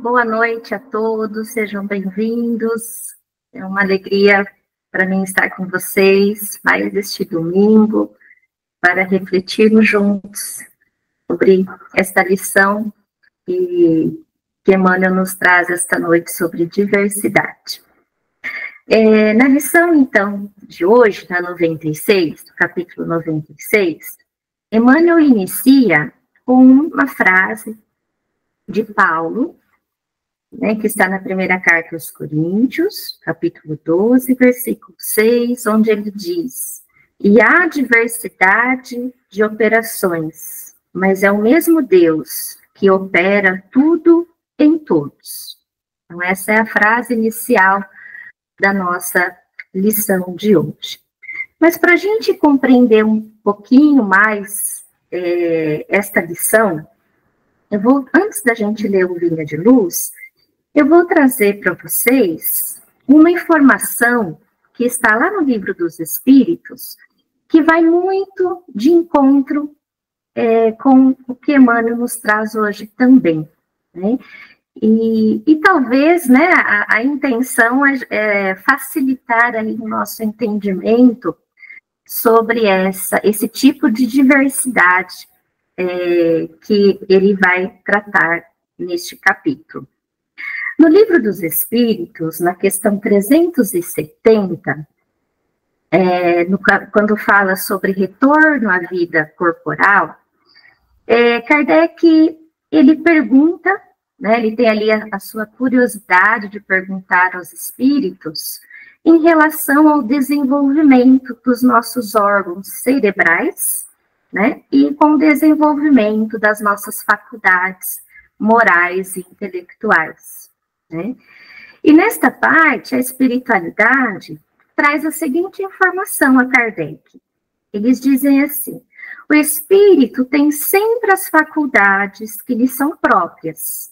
boa noite a todos, sejam bem-vindos. É uma alegria para mim estar com vocês mais este domingo para refletirmos juntos sobre esta lição que Emmanuel nos traz esta noite sobre diversidade. Na lição, então, de hoje, na 96, do capítulo 96, Emmanuel inicia com uma frase de Paulo, né, que está na primeira carta aos Coríntios, capítulo 12, versículo 6, onde ele diz: e há diversidade de operações, mas é o mesmo Deus que opera tudo em todos. Então, essa é a frase inicial da nossa lição de hoje. Mas para a gente compreender um pouquinho mais esta lição, antes da gente ler o Vinha de Luz, eu vou trazer para vocês uma informação que está lá no Livro dos Espíritos, que vai muito de encontro com o que Emmanuel nos traz hoje também, né? E talvez, né, a intenção é facilitar aí o nosso entendimento sobre esse tipo de diversidade que ele vai tratar neste capítulo. No Livro dos Espíritos, na questão 370, quando fala sobre retorno à vida corporal, Kardec, ele pergunta, né, ele tem ali a sua curiosidade de perguntar aos espíritos em relação ao desenvolvimento dos nossos órgãos cerebrais, né, e com o desenvolvimento das nossas faculdades morais e intelectuais, né? E nesta parte, a espiritualidade traz a seguinte informação a Kardec. Eles dizem assim: o espírito tem sempre as faculdades que lhe são próprias.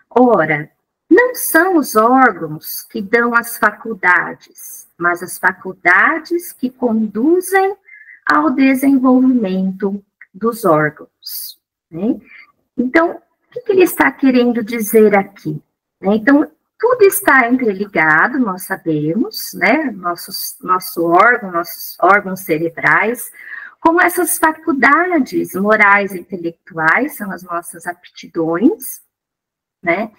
Ora, não são os órgãos que dão as faculdades, mas as faculdades que conduzem ao desenvolvimento dos órgãos, né? Então, o que ele está querendo dizer aqui? Então, tudo está interligado, nós sabemos, né? Nossos órgãos cerebrais, com essas faculdades morais e intelectuais, são as nossas aptidões, né?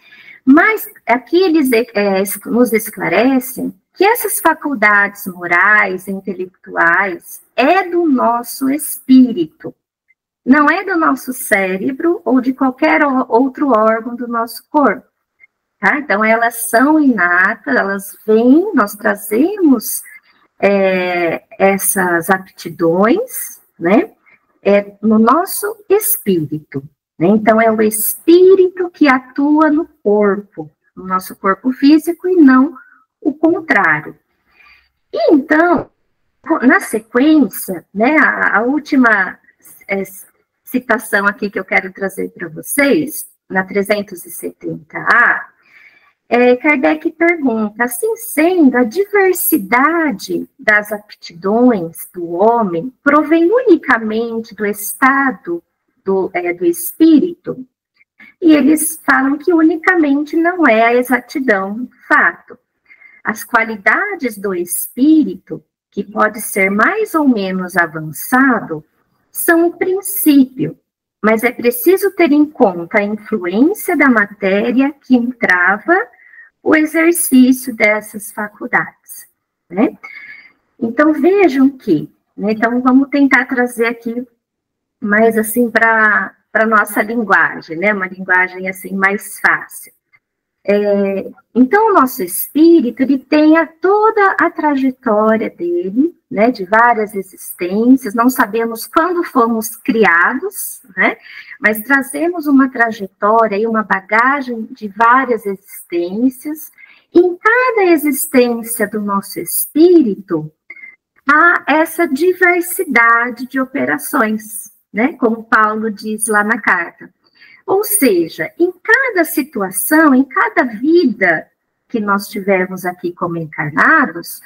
Mas aqui eles nos esclarecem que essas faculdades morais e intelectuais é do nosso espírito, não é do nosso cérebro ou de qualquer outro órgão do nosso corpo, tá? Então, elas são inatas, elas vêm, nós trazemos essas aptidões, né, no nosso espírito, né? Então, é o espírito que atua no corpo, no nosso corpo físico, e não o contrário. E então, na sequência, né, a última citação aqui que eu quero trazer para vocês, na 370A, Kardec pergunta: assim sendo, a diversidade das aptidões do homem provém unicamente do estado do espírito? E eles falam que unicamente não é a exatidão do fato. As qualidades do espírito, que pode ser mais ou menos avançado, são o princípio, mas é preciso ter em conta a influência da matéria que entrava o exercício dessas faculdades, né? Então, vejam que, né, então vamos tentar trazer aqui mais assim para a nossa linguagem, né, uma linguagem assim mais fácil. Então, o nosso espírito, ele tem toda a trajetória dele, né, de várias existências, não sabemos quando fomos criados, né, mas trazemos uma trajetória e uma bagagem de várias existências. Em cada existência do nosso espírito, há essa diversidade de operações, né, como Paulo diz lá na carta. Ou seja, em cada situação, em cada vida que nós tivermos aqui como encarnados,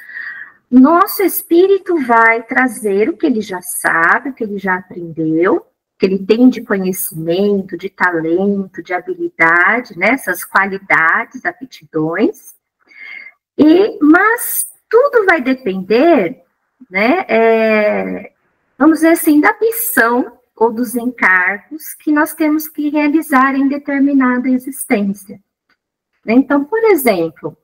nosso espírito vai trazer o que ele já sabe, o que ele já aprendeu, que ele tem de conhecimento, de talento, de habilidade, né, essas qualidades, aptidões, mas tudo vai depender, né, vamos dizer assim, da missão ou dos encargos que nós temos que realizar em determinada existência. Então, por exemplo,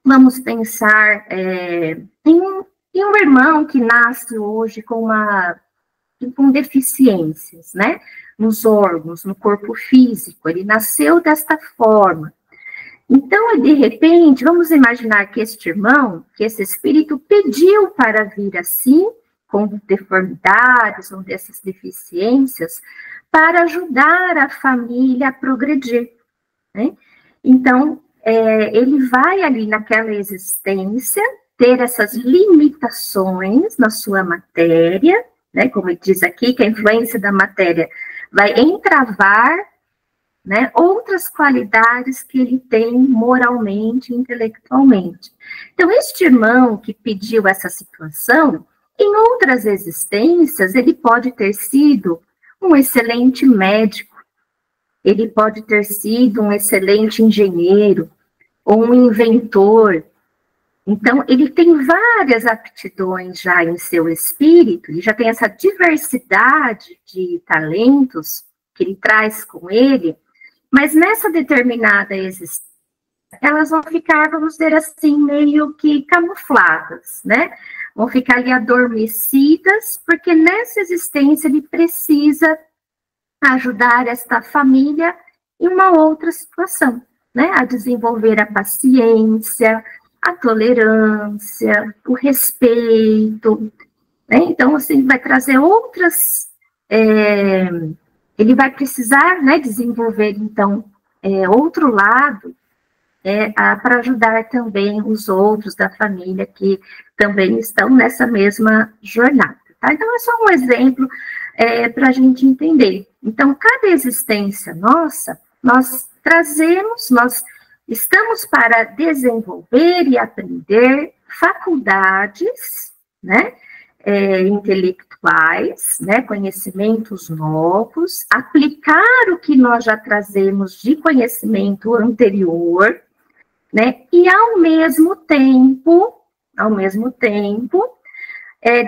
vamos pensar em um irmão que nasce hoje com deficiências, né? Nos órgãos, no corpo físico, ele nasceu desta forma. Então, de repente, vamos imaginar que este irmão, que esse espírito pediu para vir assim, com deformidades ou dessas deficiências, para ajudar a família a progredir, né? Então, ele vai ali naquela existência ter essas limitações na sua matéria, né? Como diz aqui, que a influência da matéria vai entravar, né, outras qualidades que ele tem moralmente, intelectualmente. Então, este irmão que pediu essa situação, em outras existências, ele pode ter sido um excelente médico, ele pode ter sido um excelente engenheiro, ou um inventor. Então, ele tem várias aptidões já em seu espírito, ele já tem essa diversidade de talentos que ele traz com ele, mas nessa determinada existência, elas vão ficar, vamos dizer assim, meio que camufladas, né? Vão ficar ali adormecidas, porque nessa existência ele precisa ajudar esta família em uma outra situação, né? A desenvolver a paciência, a tolerância, o respeito, né? Então, assim, vai trazer outras... ele vai precisar, né, desenvolver, então, outro lado, para ajudar também os outros da família que também estão nessa mesma jornada, tá? Então, é só um exemplo para a gente entender. Então, cada existência nossa, nós trazemos, nós estamos para desenvolver e aprender faculdades, né, intelectuais, né, conhecimentos novos, aplicar o que nós já trazemos de conhecimento anterior, né, e ao mesmo tempo,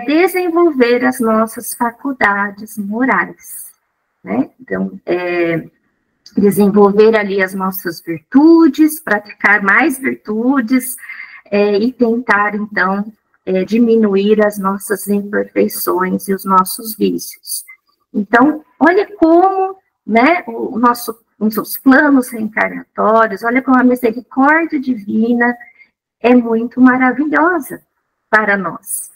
desenvolver as nossas faculdades morais, né? Então, desenvolver ali as nossas virtudes, praticar mais virtudes, e tentar, então, diminuir as nossas imperfeições e os nossos vícios. Então, olha como, né, os planos reencarnatórios, olha como a misericórdia divina é muito maravilhosa para nós.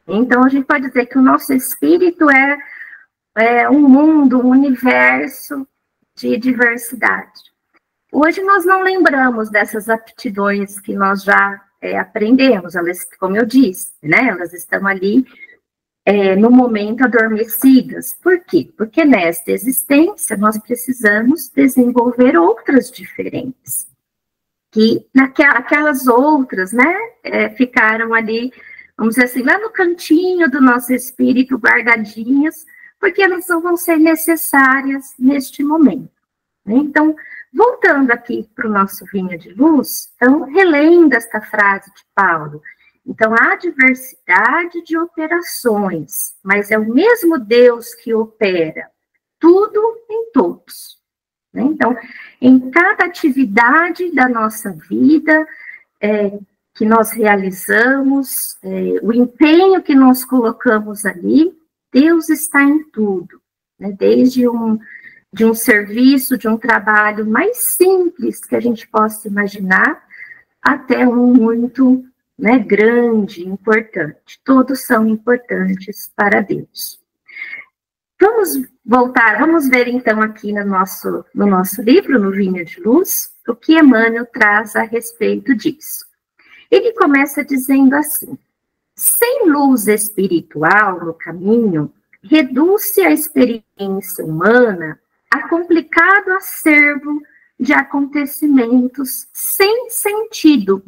Então, a gente pode dizer que o nosso espírito é um mundo, um universo de diversidade. Hoje nós não lembramos dessas aptidões que nós já aprendemos, elas, como eu disse, né, elas estão ali no momento adormecidas. Por quê? Porque nesta existência nós precisamos desenvolver outras diferentes, que aquelas outras, né, ficaram ali, vamos dizer assim, lá no cantinho do nosso espírito, guardadinhas, porque elas não vão ser necessárias neste momento. Então, voltando aqui para o nosso Vinha de Luz, então, relendo esta frase de Paulo, então, há diversidade de operações, mas é o mesmo Deus que opera tudo em todos. Então, em cada atividade da nossa vida que nós realizamos, o empenho que nós colocamos ali, Deus está em tudo, né? Desde de um serviço, de um trabalho mais simples que a gente possa imaginar, até um muito, né, grande, importante. Todos são importantes para Deus. Vamos voltar, vamos ver então aqui no nosso livro, no Vinha de Luz, o que Emmanuel traz a respeito disso. Ele começa dizendo assim: sem luz espiritual no caminho, reduz-se a experiência humana a complicado acervo de acontecimentos sem sentido.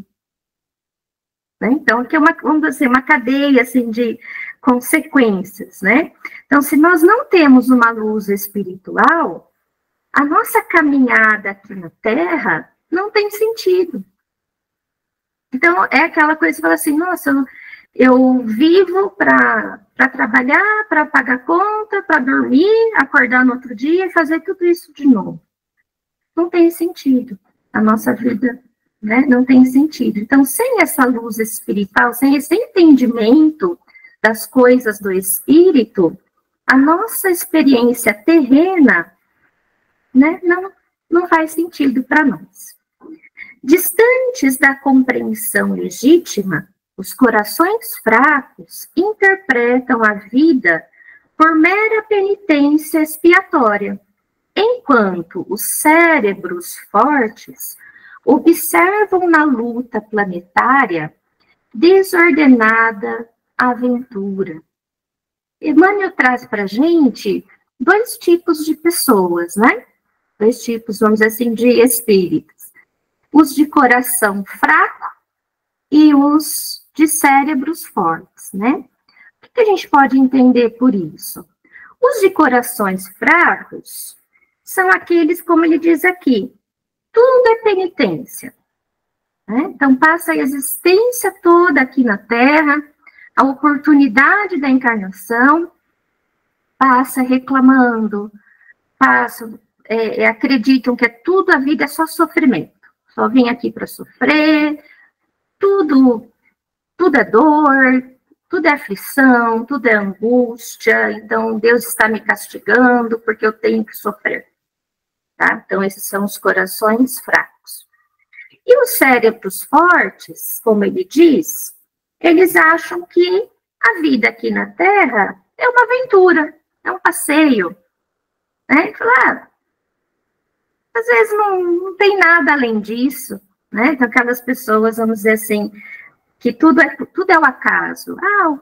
Né? Então, aqui é vamos dizer, uma cadeia assim, de consequências, né? Então, se nós não temos uma luz espiritual, a nossa caminhada aqui na Terra não tem sentido. Então, é aquela coisa que fala assim, nossa, eu vivo para trabalhar, para pagar conta, para dormir, acordar no outro dia e fazer tudo isso de novo. Não tem sentido. A nossa vida, né, não tem sentido. Então, sem essa luz espiritual, sem esse entendimento das coisas do espírito, a nossa experiência terrena, né, não faz sentido para nós. Distantes da compreensão legítima, os corações fracos interpretam a vida por mera penitência expiatória, enquanto os cérebros fortes observam na luta planetária desordenada aventura. Emmanuel traz para a gente dois tipos de pessoas, né? Dois tipos, vamos dizer assim, de espíritos. Os de coração fraco e os de cérebros fortes, né? O que a gente pode entender por isso? Os de corações fracos são aqueles, como ele diz aqui, tudo é penitência. Né? Então, passa a existência toda aqui na Terra, a oportunidade da encarnação, passa reclamando, acreditam que tudo, a vida é só sofrimento. Só vim aqui para sofrer, tudo é dor, tudo é aflição, tudo é angústia, então Deus está me castigando porque eu tenho que sofrer. Tá? Então, esses são os corações fracos. E os cérebros fortes, como ele diz, eles acham que a vida aqui na Terra é uma aventura, é um passeio. Né? Falar, às vezes não tem nada além disso, né? Então, aquelas pessoas, vamos dizer assim, que tudo é o acaso. O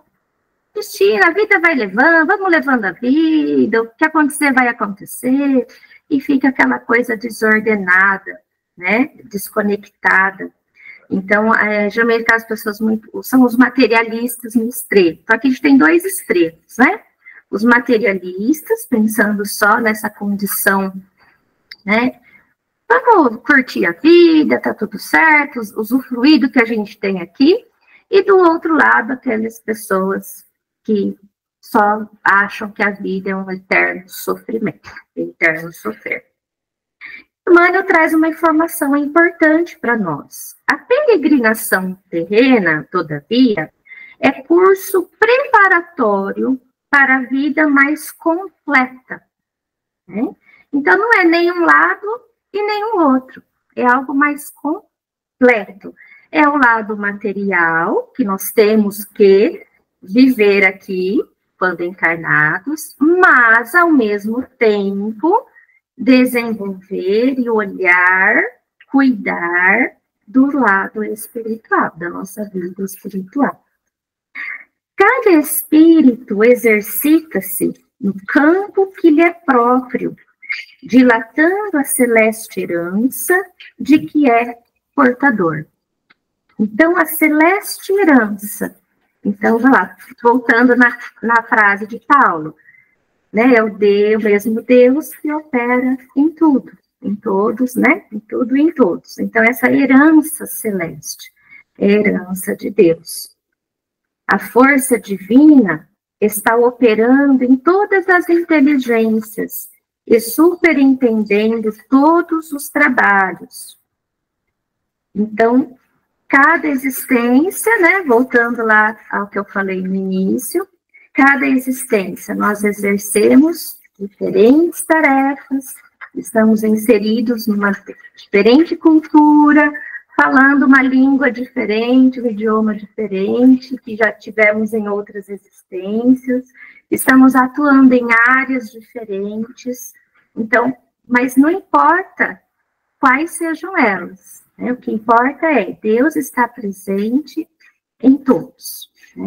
destino, a vida vai levando, vamos levando a vida, o que acontecer vai acontecer, e fica aquela coisa desordenada, né? Desconectada. Então, geralmente as pessoas são os materialistas no extremo. Então, aqui a gente tem dois extremos, né? Os materialistas, pensando só nessa condição, né? Vamos curtir a vida, tá tudo certo, usufruir do que a gente tem aqui. E do outro lado, aquelas pessoas que só acham que a vida é um eterno sofrimento, eterno sofrer. Emmanuel traz uma informação importante para nós. A peregrinação terrena, todavia, é curso preparatório para a vida mais completa. Né? Então, não é nem um lado e nem o outro. É algo mais completo. É o lado material, que nós temos que viver aqui, quando encarnados, mas, ao mesmo tempo, desenvolver e olhar, cuidar do lado espiritual, da nossa vida espiritual. Cada espírito exercita-se no campo que lhe é próprio, dilatando a celeste herança de que é portador. Então, a celeste herança. Então, vai lá, voltando na frase de Paulo, né? É o mesmo Deus que opera em tudo, em todos, né? Em tudo e em todos. Então, essa herança celeste é a herança de Deus. A força divina está operando em todas as inteligências e superintendendo todos os trabalhos. Então, cada existência, né, voltando lá ao que eu falei no início, cada existência nós exercemos diferentes tarefas, estamos inseridos numa diferente cultura, falando uma língua diferente, um idioma diferente, que já tivemos em outras existências, estamos atuando em áreas diferentes, então, mas não importa quais sejam elas, né? O que importa é Deus está presente em todos, né?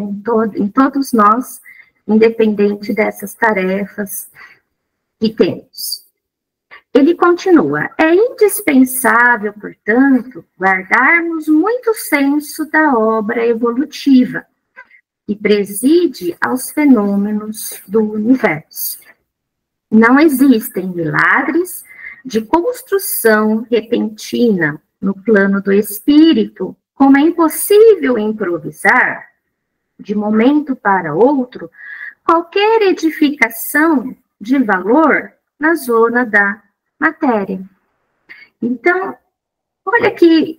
em todos nós, independente dessas tarefas que temos. Ele continua, é indispensável, portanto, guardarmos muito senso da obra evolutiva, que preside aos fenômenos do universo. Não existem milagres de construção repentina no plano do espírito, como é impossível improvisar, de momento para outro, qualquer edificação de valor na zona da matéria. Então, olha que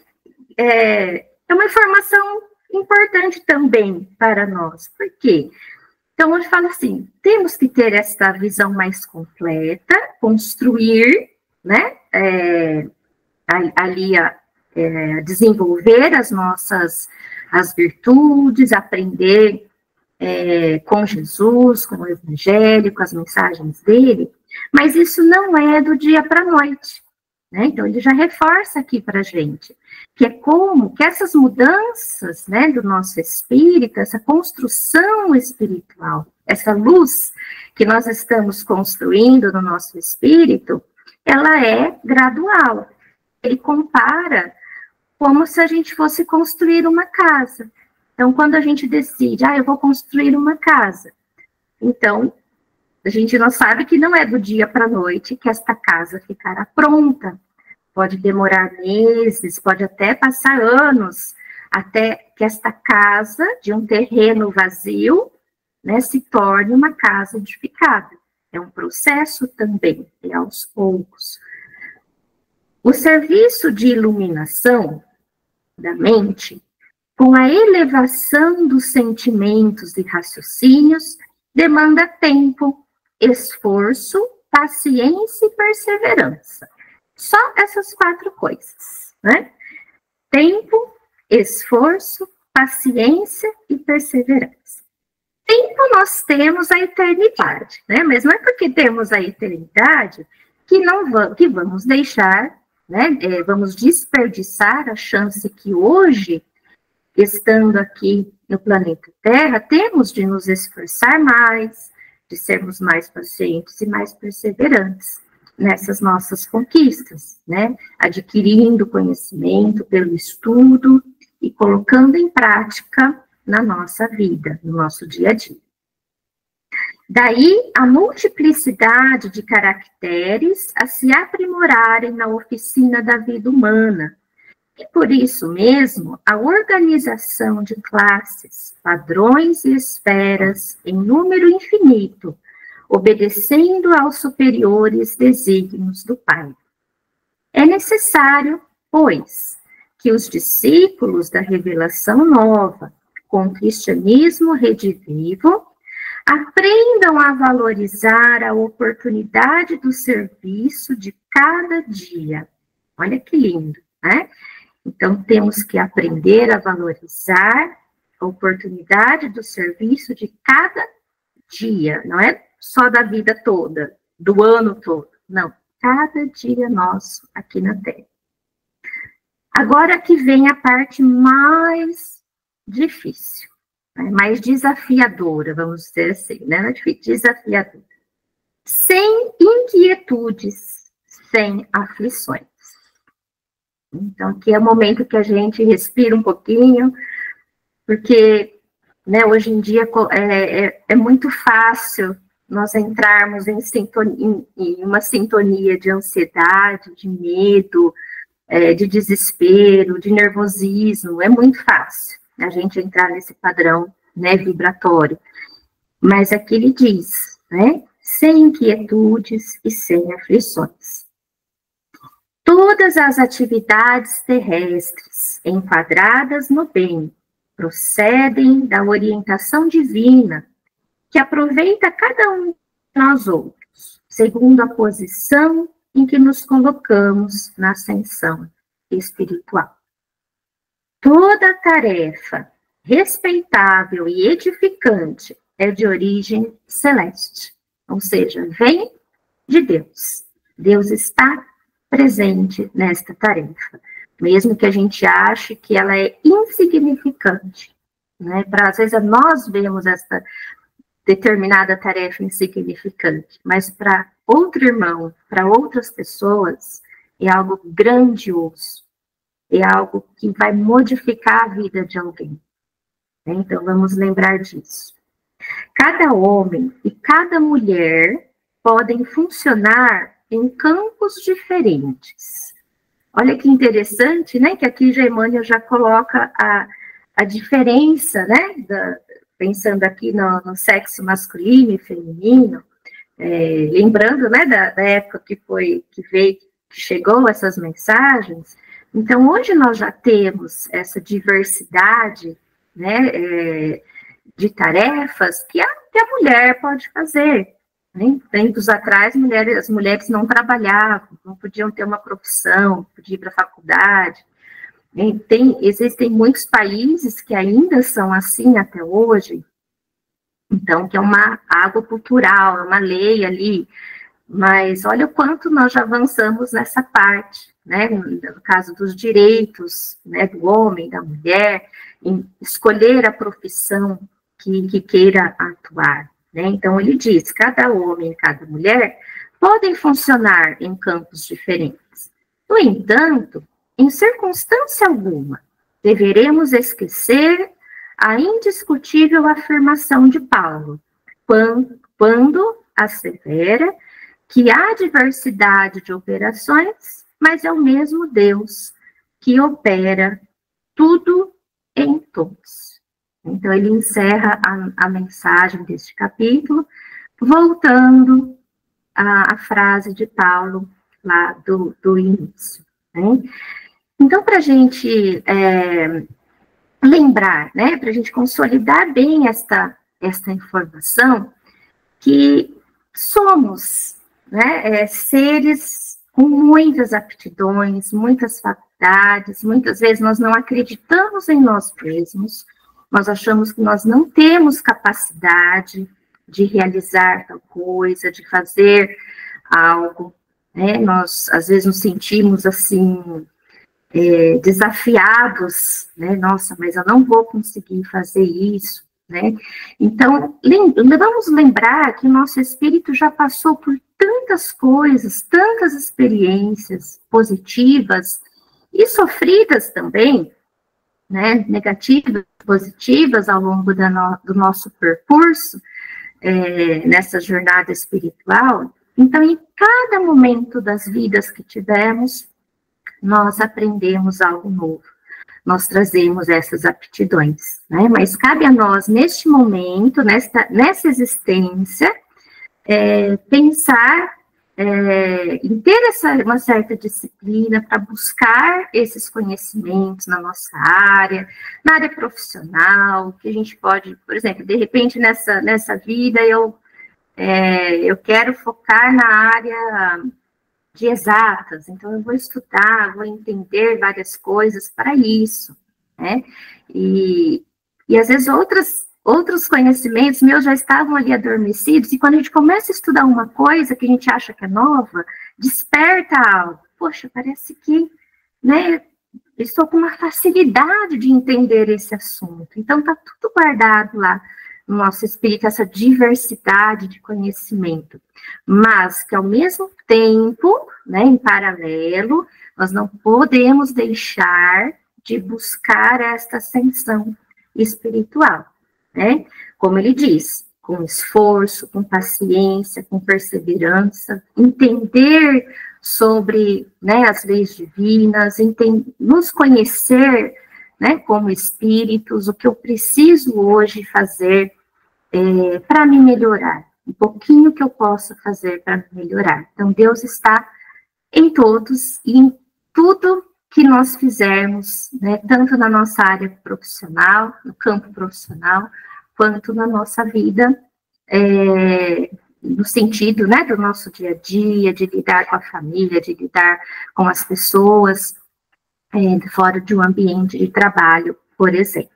é uma informação importante também para nós. Por quê? Então, hoje fala assim, temos que ter essa visão mais completa, construir, né, desenvolver as virtudes, aprender com Jesus, com o Evangelho, com as mensagens dele, mas isso não é do dia para a noite, né? Então, ele já reforça aqui para a gente, que é como que essas mudanças, né, do nosso espírito, essa construção espiritual, essa luz que nós estamos construindo no nosso espírito, ela é gradual. Ele compara como se a gente fosse construir uma casa. Então, quando a gente decide, eu vou construir uma casa, então, a gente não sabe que não é do dia para a noite que esta casa ficará pronta. Pode demorar meses, pode até passar anos, até que esta casa, de um terreno vazio, né, se torne uma casa edificada. É um processo também, é aos poucos. O serviço de iluminação da mente, com a elevação dos sentimentos e raciocínios, demanda tempo, esforço, paciência e perseverança. Só essas 4 coisas, né? Tempo, esforço, paciência e perseverança. Tempo nós temos a eternidade, né? Mas não é porque temos a eternidade que vamos deixar, né? Vamos desperdiçar a chance que hoje, estando aqui no planeta Terra, temos de nos esforçar mais, de sermos mais pacientes e mais perseverantes nessas nossas conquistas, né? Adquirindo conhecimento pelo estudo e colocando em prática na nossa vida, no nosso dia a dia. Daí a multiplicidade de caracteres a se aprimorarem na oficina da vida humana. E por isso mesmo, a organização de classes, padrões e esferas em número infinito, obedecendo aos superiores desígnios do Pai. É necessário, pois, que os discípulos da revelação nova, com o cristianismo redivivo, aprendam a valorizar a oportunidade do serviço de cada dia. Olha que lindo, né? Então, temos que aprender a valorizar a oportunidade do serviço de cada dia, não é só da vida toda, do ano todo, não, cada dia nosso aqui na Terra. Agora que vem a parte mais difícil, né, mais desafiadora, vamos dizer assim, né, desafiadora. Sem inquietudes, sem aflições. Então, aqui é o momento que a gente respira um pouquinho, porque, né, hoje em dia é muito fácil nós entrarmos em uma sintonia de ansiedade, de medo, de desespero, de nervosismo. É muito fácil a gente entrar nesse padrão, né, vibratório. Mas aqui ele diz, né, sem inquietudes e sem aflições. Todas as atividades terrestres enquadradas no bem procedem da orientação divina, que aproveita cada um de nós outros, segundo a posição em que nos colocamos na ascensão espiritual. Toda tarefa respeitável e edificante é de origem celeste, ou seja, vem de Deus. Deus está presente nesta tarefa, mesmo que a gente ache que ela é insignificante, né? Às vezes nós vemos esta determinada tarefa insignificante, mas para outro irmão, para outras pessoas, é algo grandioso, é algo que vai modificar a vida de alguém. Então, vamos lembrar disso. Cada homem e cada mulher podem funcionar em campos diferentes. Olha que interessante, né? Que aqui Emmanuel já coloca a diferença, né? Pensando aqui no sexo masculino e feminino, lembrando, né? Da época que chegou essas mensagens. Então, hoje nós já temos essa diversidade, né? De tarefas que a mulher pode fazer. Né? Tempos atrás, as mulheres não trabalhavam, não podiam ter uma profissão, podiam ir para a faculdade. Existem muitos países que ainda são assim até hoje, então, que é uma água cultural, é uma lei ali, mas olha o quanto nós já avançamos nessa parte, né? No caso dos direitos, né, do homem, da mulher, em escolher a profissão que queira atuar, né? Então, ele diz, cada homem e cada mulher podem funcionar em campos diferentes. No entanto, em circunstância alguma, deveremos esquecer a indiscutível afirmação de Paulo, quando assevera que há diversidade de operações, mas é o mesmo Deus que opera tudo em todos. Então, ele encerra a mensagem deste capítulo, voltando à frase de Paulo, lá do início. Né? Então, para a gente lembrar, né, para a gente consolidar bem esta informação, que somos, né, seres com muitas aptidões, muitas faculdades, muitas vezes nós não acreditamos em nós mesmos, nós achamos que nós não temos capacidade de realizar tal coisa, de fazer algo, né? Nós, às vezes, nos sentimos, assim, desafiados, né? Nossa, mas eu não vou conseguir fazer isso, né? Então, vamos lembrar que o nosso espírito já passou por tantas coisas, tantas experiências positivas e sofridas também, né, negativas, positivas ao longo do nosso percurso, nessa jornada espiritual. Então, em cada momento das vidas que tivemos, nós aprendemos algo novo, nós trazemos essas aptidões, né? Mas cabe a nós, neste momento, nessa existência, pensar em ter uma certa disciplina para buscar esses conhecimentos na nossa área, na área profissional, que a gente pode, por exemplo, de repente nessa vida eu quero focar na área de exatas, então eu vou estudar, vou entender várias coisas para isso, né? E às vezes outros conhecimentos meus já estavam ali adormecidos, e quando a gente começa a estudar uma coisa que a gente acha que é nova, desperta algo. Poxa, parece que, né, estou com uma facilidade de entender esse assunto. Então, está tudo guardado lá no nosso espírito, essa diversidade de conhecimento. Mas que, ao mesmo tempo, né, em paralelo, nós não podemos deixar de buscar esta ascensão espiritual. Né? Como ele diz, com esforço, com paciência, com perseverança, entender sobre, né, as leis divinas, nos conhecer, né, como espíritos, o que eu preciso hoje fazer para me melhorar, um pouquinho que eu possa fazer para me melhorar. Então, Deus está em todos e em tudo que nós fizermos, né, tanto na nossa área profissional, no campo profissional, quanto na nossa vida, no sentido, né, do nosso dia a dia, de lidar com a família, de lidar com as pessoas, fora de um ambiente de trabalho, por exemplo.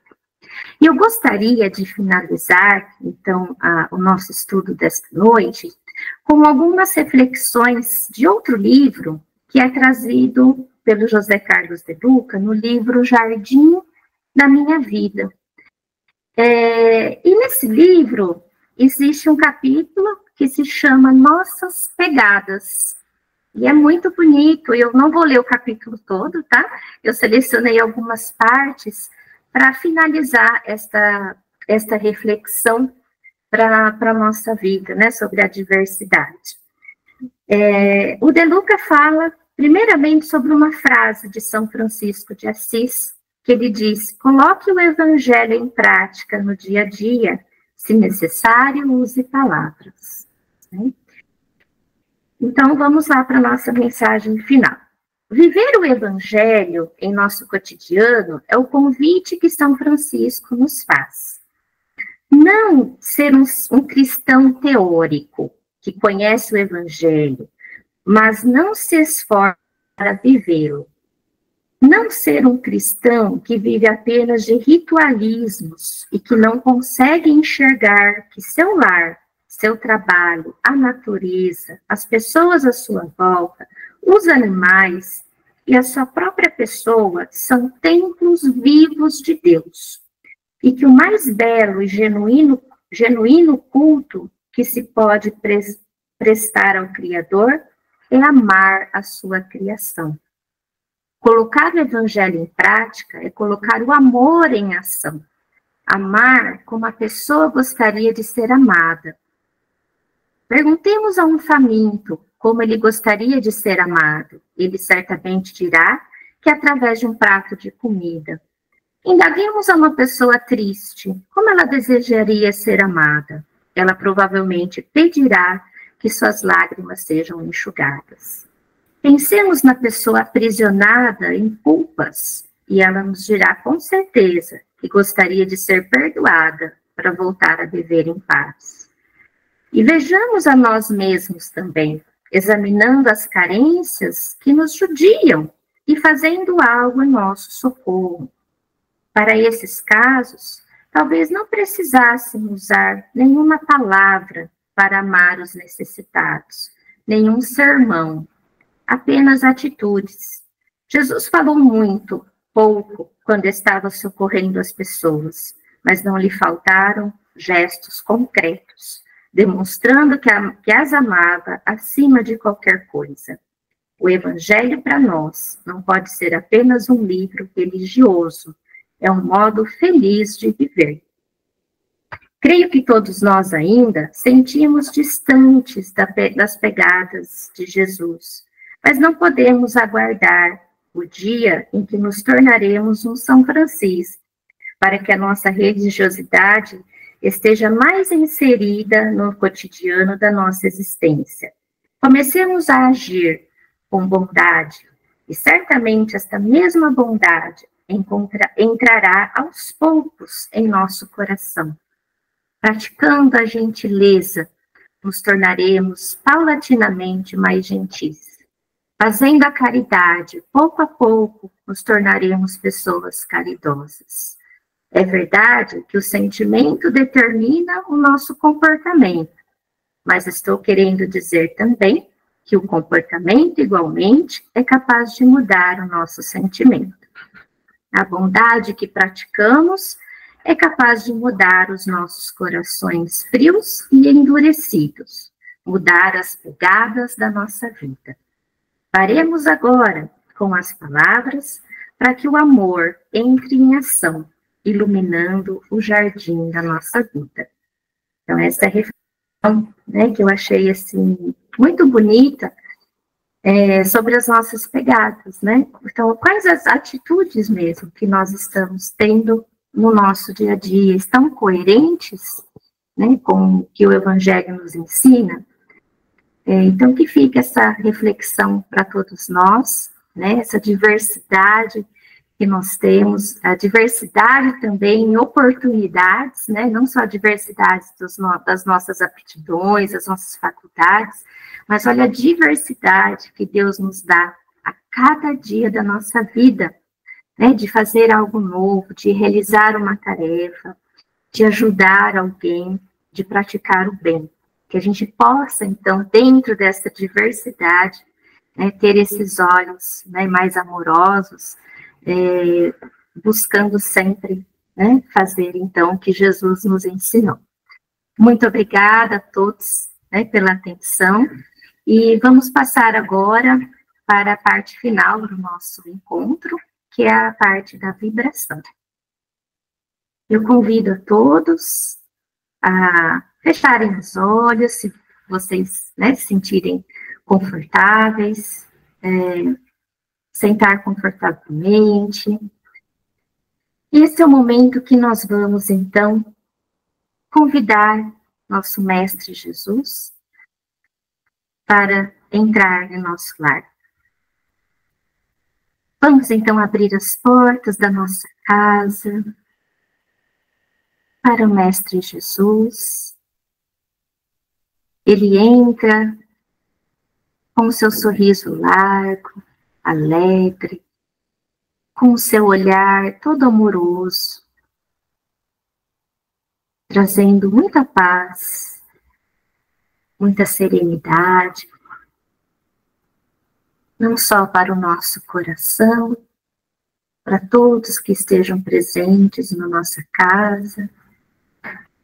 E eu gostaria de finalizar, então, o nosso estudo desta noite, com algumas reflexões de outro livro, que é trazido pelo José Carlos de Luca, no livro Jardim da Minha Vida. E nesse livro existe um capítulo que se chama Nossas Pegadas. E é muito bonito, eu não vou ler o capítulo todo, tá? Eu selecionei algumas partes para finalizar esta reflexão para a nossa vida, né, sobre a diversidade. O De Luca fala, primeiramente, sobre uma frase de São Francisco de Assis, que ele diz: coloque o evangelho em prática no dia a dia, se necessário, use palavras. Então, vamos lá para a nossa mensagem final. Viver o evangelho em nosso cotidiano é o convite que São Francisco nos faz. Não ser um cristão teórico, que conhece o evangelho, mas não se esforça para vivê-lo. Não ser um cristão que vive apenas de ritualismos e que não consegue enxergar que seu lar, seu trabalho, a natureza, as pessoas à sua volta, os animais e a sua própria pessoa são templos vivos de Deus. E que o mais belo e genuíno culto que se pode prestar ao Criador é amar a sua criação. Colocar o evangelho em prática é colocar o amor em ação. Amar como a pessoa gostaria de ser amada. Perguntemos a um faminto como ele gostaria de ser amado. Ele certamente dirá que através de um prato de comida. Indaguemos a uma pessoa triste como ela desejaria ser amada. Ela provavelmente pedirá que suas lágrimas sejam enxugadas. Pensemos na pessoa aprisionada em culpas e ela nos dirá com certeza que gostaria de ser perdoada para voltar a viver em paz. E vejamos a nós mesmos também, examinando as carências que nos judiam e fazendo algo em nosso socorro. Para esses casos, talvez não precisássemos usar nenhuma palavra para amar os necessitados, nenhum sermão, apenas atitudes. Jesus falou muito, pouco, quando estava socorrendo as pessoas, mas não lhe faltaram gestos concretos, demonstrando que as amava acima de qualquer coisa. O Evangelho para nós não pode ser apenas um livro religioso, é um modo feliz de viver. Creio que todos nós ainda sentimos distantes das pegadas de Jesus, mas não podemos aguardar o dia em que nos tornaremos um São Francisco, para que a nossa religiosidade esteja mais inserida no cotidiano da nossa existência. Comecemos a agir com bondade, e certamente esta mesma bondade entrará aos poucos em nosso coração. Praticando a gentileza, nos tornaremos paulatinamente mais gentis. Fazendo a caridade, pouco a pouco, nos tornaremos pessoas caridosas. É verdade que o sentimento determina o nosso comportamento, mas estou querendo dizer também que o comportamento, igualmente, é capaz de mudar o nosso sentimento. A bondade que praticamos é capaz de mudar os nossos corações frios e endurecidos, mudar as pegadas da nossa vida. Faremos agora com as palavras para que o amor entre em ação, iluminando o jardim da nossa vida. Então, essa reflexão, né, que eu achei assim, muito bonita, sobre as nossas pegadas, né? Então, quais as atitudes mesmo que nós estamos tendo no nosso dia a dia? Estão coerentes, né, com o que o Evangelho nos ensina? Então, que fica essa reflexão para todos nós, né? Essa diversidade que nós temos, a diversidade também em oportunidades, né? Não só a diversidade das nossas aptidões, das nossas faculdades, mas olha a diversidade que Deus nos dá a cada dia da nossa vida, né? De fazer algo novo, de realizar uma tarefa, de ajudar alguém, de praticar o bem. Que a gente possa, então, dentro dessa diversidade, né, ter esses olhos, né, mais amorosos, buscando sempre, né, fazer, então, o que Jesus nos ensinou. Muito obrigada a todos, né, pela atenção, e vamos passar agora para a parte final do nosso encontro, que é a parte da vibração. Eu convido a todos a fecharem os olhos, se vocês, né, se sentirem confortáveis, sentar confortavelmente. Esse é o momento que nós vamos, então, convidar nosso Mestre Jesus para entrar em nosso lar. Vamos, então, abrir as portas da nossa casa para o Mestre Jesus. Ele entra com o seu sorriso largo, alegre, com o seu olhar todo amoroso, trazendo muita paz, muita serenidade, não só para o nosso coração, para todos que estejam presentes na nossa casa,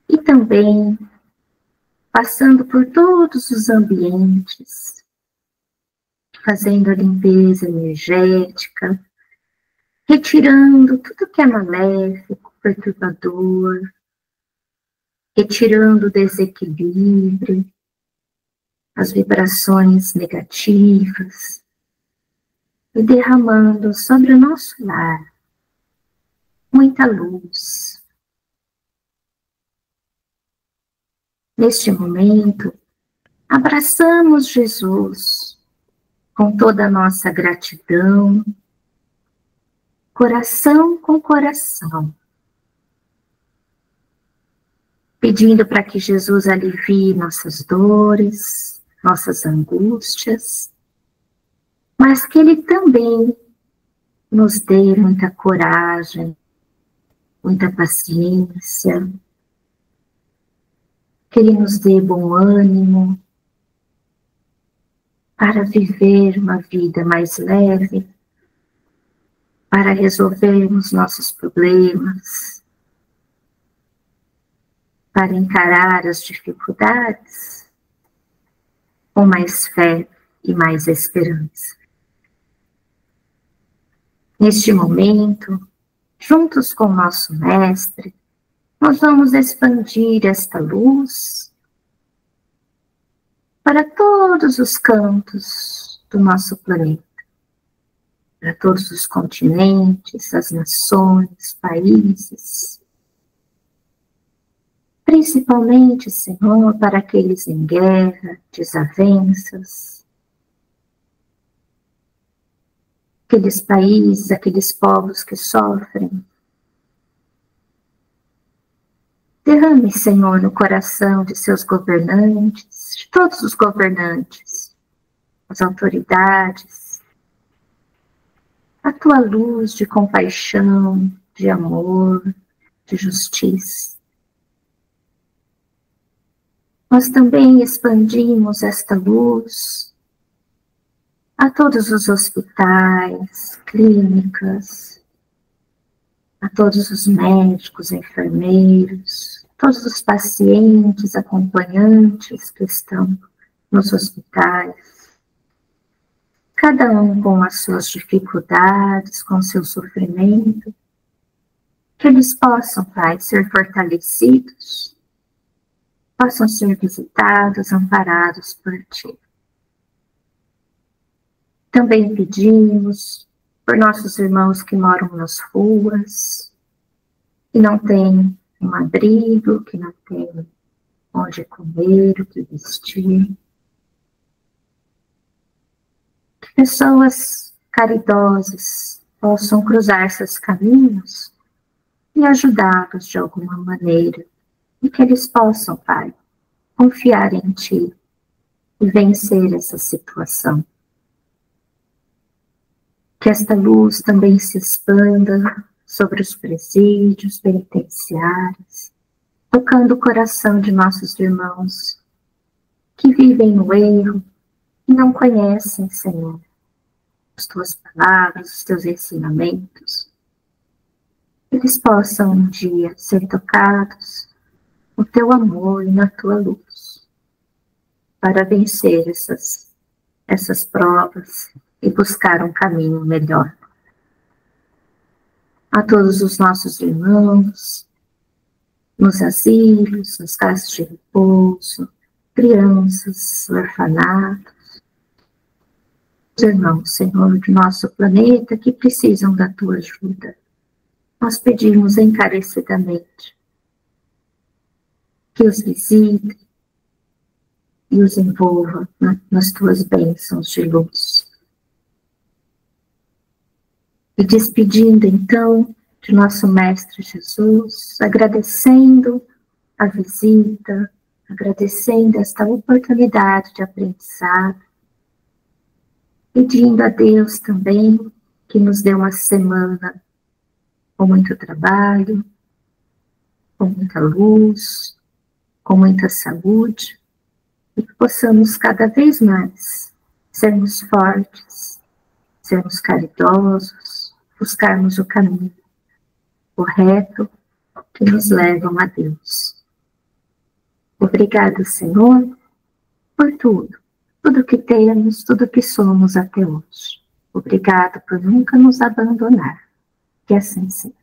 e também passando por todos os ambientes, fazendo a limpeza energética, retirando tudo que é maléfico, perturbador, retirando o desequilíbrio, as vibrações negativas, e derramando sobre o nosso lar muita luz. Neste momento, abraçamos Jesus com toda a nossa gratidão, coração com coração, pedindo para que Jesus alivie nossas dores, nossas angústias, mas que Ele também nos dê muita coragem, muita paciência, que Ele nos dê bom ânimo para viver uma vida mais leve, para resolvermos nossos problemas, para encarar as dificuldades com mais fé e mais esperança. Neste momento, juntos com o nosso Mestre, nós vamos expandir esta luz para todos os cantos do nosso planeta, para todos os continentes, as nações, países, principalmente, Senhor, para aqueles em guerra, desavenças, aqueles países, aqueles povos que sofrem. Derrame, Senhor, no coração de seus governantes, de todos os governantes, as autoridades, a tua luz de compaixão, de amor, de justiça. Nós também expandimos esta luz a todos os hospitais, clínicas, a todos os médicos, enfermeiros, todos os pacientes, acompanhantes que estão nos hospitais, cada um com as suas dificuldades, com seu sofrimento, que eles possam, Pai, ser fortalecidos, possam ser visitados, amparados por Ti. Também pedimos por nossos irmãos que moram nas ruas, que não têm um abrigo, que não têm onde comer, o que vestir. Que pessoas caridosas possam cruzar seus caminhos e ajudá-los de alguma maneira, e que eles possam, Pai, confiar em Ti e vencer essa situação. Que esta luz também se expanda sobre os presídios penitenciários, tocando o coração de nossos irmãos que vivem no erro e não conhecem, Senhor, as Tuas palavras, os Teus ensinamentos. Eles possam um dia ser tocados no Teu amor e na Tua luz, para vencer essas provas e buscar um caminho melhor. A todos os nossos irmãos nos asilos, nos casas de repouso, crianças, orfanatos, os irmãos, Senhor, do nosso planeta que precisam da tua ajuda. Nós pedimos encarecidamente que os visite e os envolva nas tuas bênçãos de luz. E despedindo então de nosso Mestre Jesus, agradecendo a visita, agradecendo esta oportunidade de aprendizado, pedindo a Deus também que nos dê uma semana com muito trabalho, com muita luz, com muita saúde, e que possamos cada vez mais sermos fortes, sermos caridosos, buscarmos o caminho correto que nos levam a Deus. Obrigado, Senhor, por tudo que temos, tudo que somos até hoje. Obrigado por nunca nos abandonar. Que assim seja.